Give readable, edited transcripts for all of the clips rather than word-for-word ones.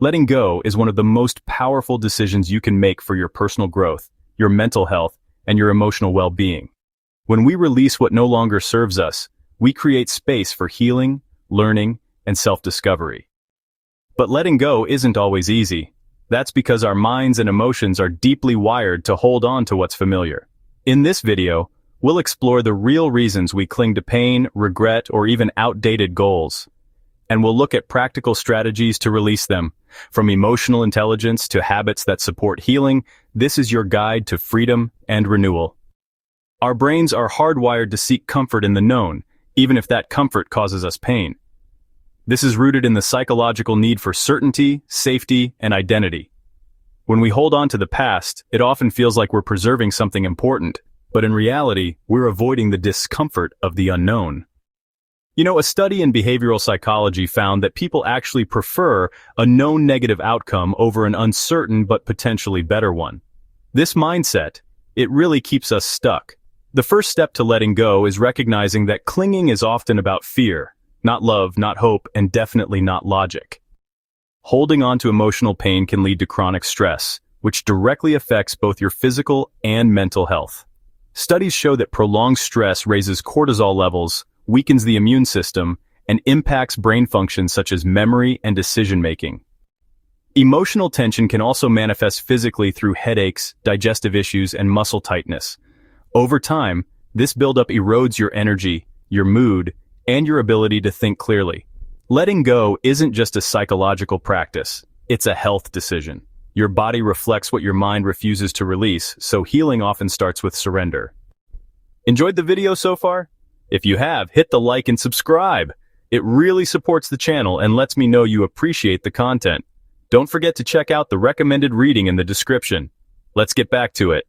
Letting go is one of the most powerful decisions you can make for your personal growth, your mental health, and your emotional well-being. When we release what no longer serves us, we create space for healing, learning, and self-discovery. But letting go isn't always easy. That's because our minds and emotions are deeply wired to hold on to what's familiar. In this video, we'll explore the real reasons we cling to pain, regret, or even outdated goals. And we'll look at practical strategies to release them. From emotional intelligence to habits that support healing, this is your guide to freedom and renewal. Our brains are hardwired to seek comfort in the known, even if that comfort causes us pain. This is rooted in the psychological need for certainty, safety, and identity. When we hold on to the past, it often feels like we're preserving something important, but in reality, we're avoiding the discomfort of the unknown. A study in behavioral psychology found that people actually prefer a known negative outcome over an uncertain but potentially better one. This mindset, it really keeps us stuck. The first step to letting go is recognizing that clinging is often about fear, not love, not hope, and definitely not logic. Holding on to emotional pain can lead to chronic stress, which directly affects both your physical and mental health. Studies show that prolonged stress raises cortisol levels, weakens the immune system, and impacts brain functions such as memory and decision-making. Emotional tension can also manifest physically through headaches, digestive issues, and muscle tightness. Over time, this buildup erodes your energy, your mood, and your ability to think clearly. Letting go isn't just a psychological practice, it's a health decision. Your body reflects what your mind refuses to release, so healing often starts with surrender. Enjoyed the video so far? If you have, hit the like and subscribe. It really supports the channel and lets me know you appreciate the content. Don't forget to check out the recommended reading in the description. Let's get back to it.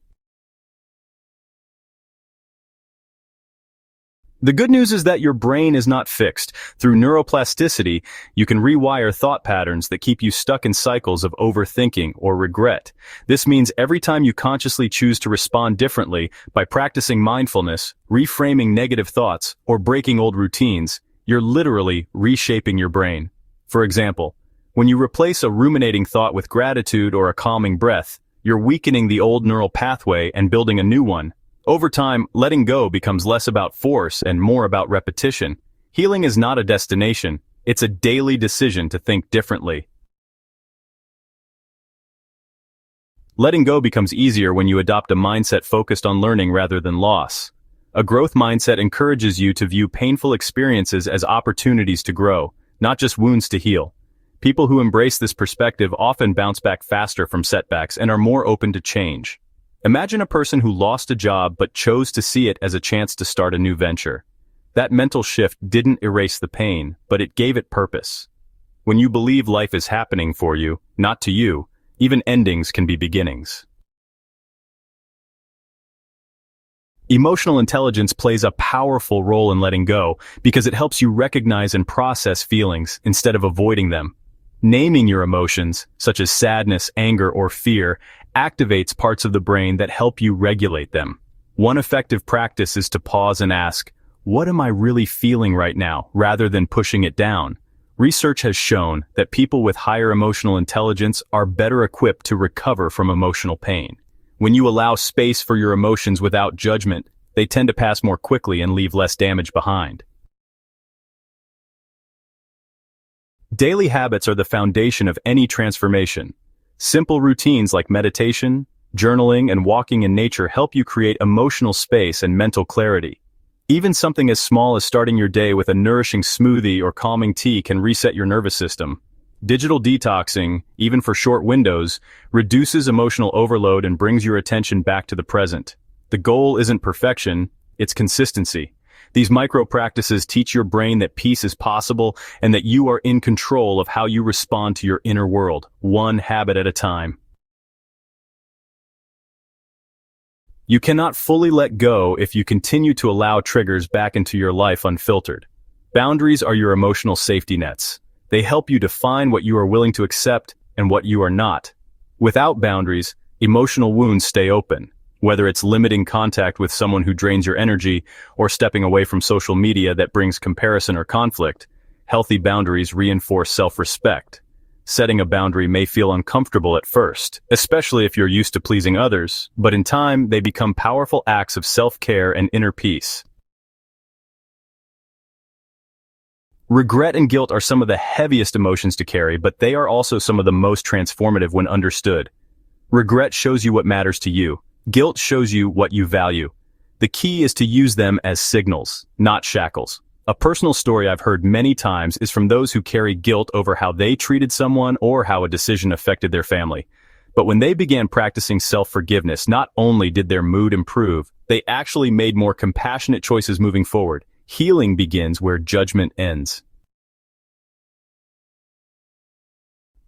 The good news is that your brain is not fixed. Through neuroplasticity, you can rewire thought patterns that keep you stuck in cycles of overthinking or regret. This means every time you consciously choose to respond differently by practicing mindfulness, reframing negative thoughts, or breaking old routines, you're literally reshaping your brain. For example, when you replace a ruminating thought with gratitude or a calming breath, you're weakening the old neural pathway and building a new one. Over time, letting go becomes less about force and more about repetition. Healing is not a destination, it's a daily decision to think differently. Letting go becomes easier when you adopt a mindset focused on learning rather than loss. A growth mindset encourages you to view painful experiences as opportunities to grow, not just wounds to heal. People who embrace this perspective often bounce back faster from setbacks and are more open to change. Imagine a person who lost a job but chose to see it as a chance to start a new venture. That mental shift didn't erase the pain, but it gave it purpose. When you believe life is happening for you, not to you, even endings can be beginnings. Emotional intelligence plays a powerful role in letting go because it helps you recognize and process feelings instead of avoiding them. Naming your emotions, such as sadness, anger, or fear, activates parts of the brain that help you regulate them. One effective practice is to pause and ask, what am I really feeling right now, rather than pushing it down? Research has shown that people with higher emotional intelligence are better equipped to recover from emotional pain. When you allow space for your emotions without judgment, they tend to pass more quickly and leave less damage behind. Daily habits are the foundation of any transformation. Simple routines like meditation, journaling, and walking in nature help you create emotional space and mental clarity. Even something as small as starting your day with a nourishing smoothie or calming tea can reset your nervous system. Digital detoxing, even for short windows, reduces emotional overload and brings your attention back to the present. The goal isn't perfection, it's consistency. These micro practices teach your brain that peace is possible and that you are in control of how you respond to your inner world, one habit at a time. You cannot fully let go if you continue to allow triggers back into your life unfiltered. Boundaries are your emotional safety nets. They help you define what you are willing to accept and what you are not. Without boundaries, emotional wounds stay open. Whether it's limiting contact with someone who drains your energy or stepping away from social media that brings comparison or conflict, healthy boundaries reinforce self-respect. Setting a boundary may feel uncomfortable at first, especially if you're used to pleasing others, but in time they become powerful acts of self-care and inner peace. Regret and guilt are some of the heaviest emotions to carry, but they are also some of the most transformative when understood. Regret shows you what matters to you. Guilt shows you what you value. The key is to use them as signals, not shackles. A personal story I've heard many times is from those who carry guilt over how they treated someone or how a decision affected their family. But when they began practicing self-forgiveness, not only did their mood improve, they actually made more compassionate choices moving forward. Healing begins where judgment ends.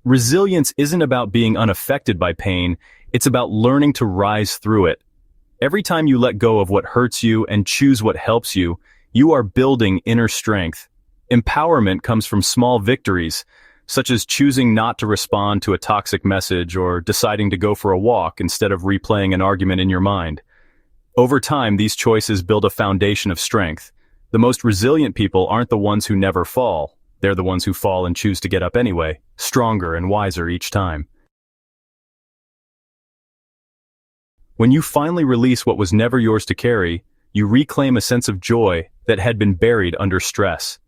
Resilience isn't about being unaffected by pain, it's about learning to rise through it. Every time you let go of what hurts you and choose what helps you, you are building inner strength. Empowerment comes from small victories, such as choosing not to respond to a toxic message or deciding to go for a walk instead of replaying an argument in your mind. Over time, these choices build a foundation of strength. The most resilient people aren't the ones who never fall. They're the ones who fall and choose to get up anyway, stronger and wiser each time. When you finally release what was never yours to carry, you reclaim a sense of joy that had been buried under stress.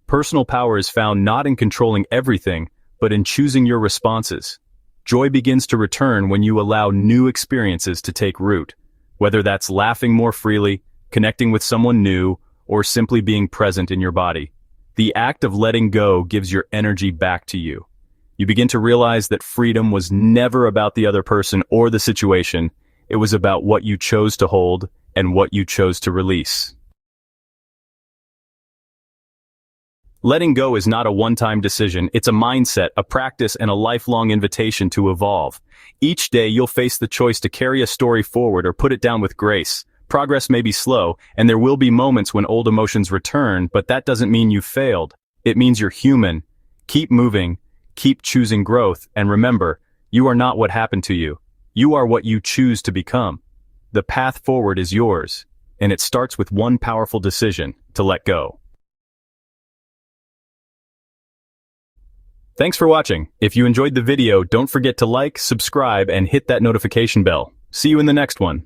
Personal power is found not in controlling everything, but in choosing your responses. Joy begins to return when you allow new experiences to take root, whether that's laughing more freely, connecting with someone new, or simply being present in your body. The act of letting go gives your energy back to you. You begin to realize that freedom was never about the other person or the situation. It was about what you chose to hold and what you chose to release. Letting go is not a one-time decision, it's a mindset, a practice, and a lifelong invitation to evolve. Each day you'll face the choice to carry a story forward or put it down with grace. Progress may be slow, and there will be moments when old emotions return, but that doesn't mean you've failed. It means you're human. Keep moving, keep choosing growth, and remember, you are not what happened to you. You are what you choose to become. The path forward is yours, and it starts with one powerful decision: to let go. Thanks for watching. If you enjoyed the video, don't forget to like, subscribe, and hit that notification bell. See you in the next one.